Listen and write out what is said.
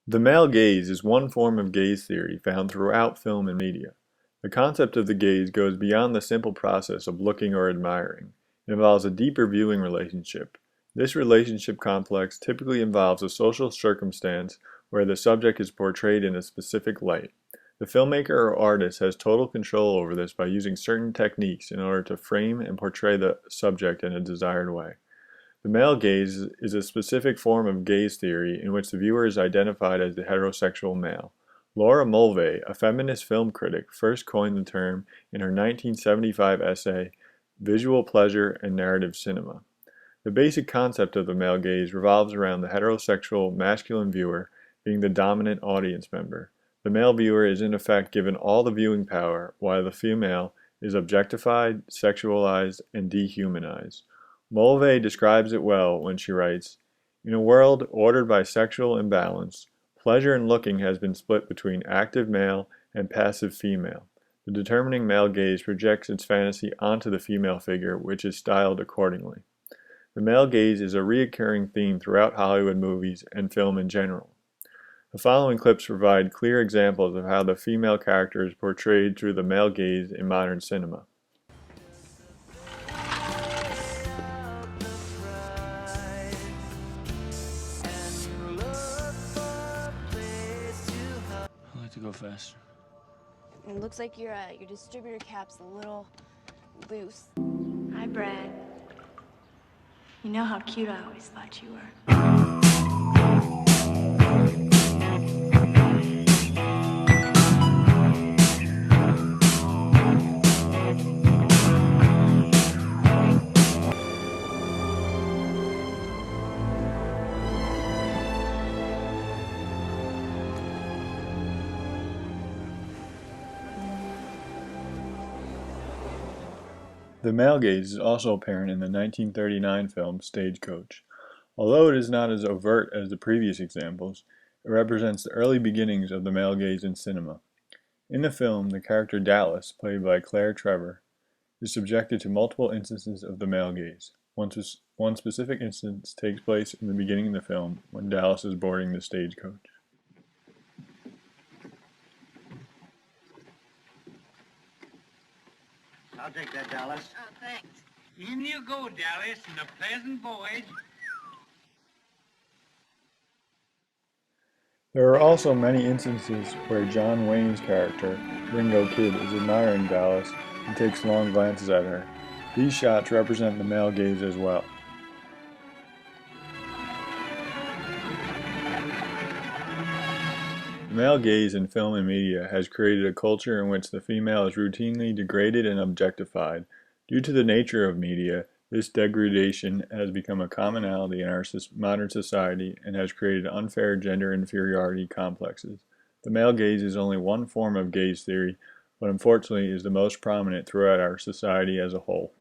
The male gaze is one form of gaze theory found throughout film and media. The concept of the gaze goes beyond the simple process of looking or admiring. It involves a deeper viewing relationship. This relationship complex typically involves a social circumstance where the subject is portrayed in a specific light. The filmmaker or artist has total control over this by using certain techniques in order to frame and portray the subject in a desired way. The male gaze is a specific form of gaze theory in which the viewer is identified as the heterosexual male. Laura Mulvey, a feminist film critic, first coined the term in her 1975 essay, Visual Pleasure and Narrative Cinema. The basic concept of the male gaze revolves around the heterosexual masculine viewer being the dominant audience member. The male viewer is in effect given all the viewing power, while the female is objectified, sexualized, and dehumanized. Mulvey describes it well when she writes, "In a world ordered by sexual imbalance, pleasure in looking has been split between active male and passive female. The determining male gaze projects its fantasy onto the female figure, which is styled accordingly." The male gaze is a recurring theme throughout Hollywood movies and film in general. The following clips provide clear examples of how the female character is portrayed through the male gaze in modern cinema. I like to go faster. It looks like your distributor cap's a little loose. Hi, Brad. You know how cute I always thought you were. The male gaze is also apparent in the 1939 film Stagecoach. Although it is not as overt as the previous examples, it represents the early beginnings of the male gaze in cinema. In the film, the character Dallas, played by Claire Trevor, is subjected to multiple instances of the male gaze. One specific instance takes place in the beginning of the film when Dallas is boarding the stagecoach. I'll take that, Dallas. Oh, thanks. In you go, Dallas, and a pleasant voyage. There are also many instances where John Wayne's character, Ringo Kid, is admiring Dallas and takes long glances at her. These shots represent the male gaze as well. The male gaze in film and media has created a culture in which the female is routinely degraded and objectified. Due to the nature of media, this degradation has become a commonality in our modern society and has created unfair gender inferiority complexes. The male gaze is only one form of gaze theory, but unfortunately is the most prominent throughout our society as a whole.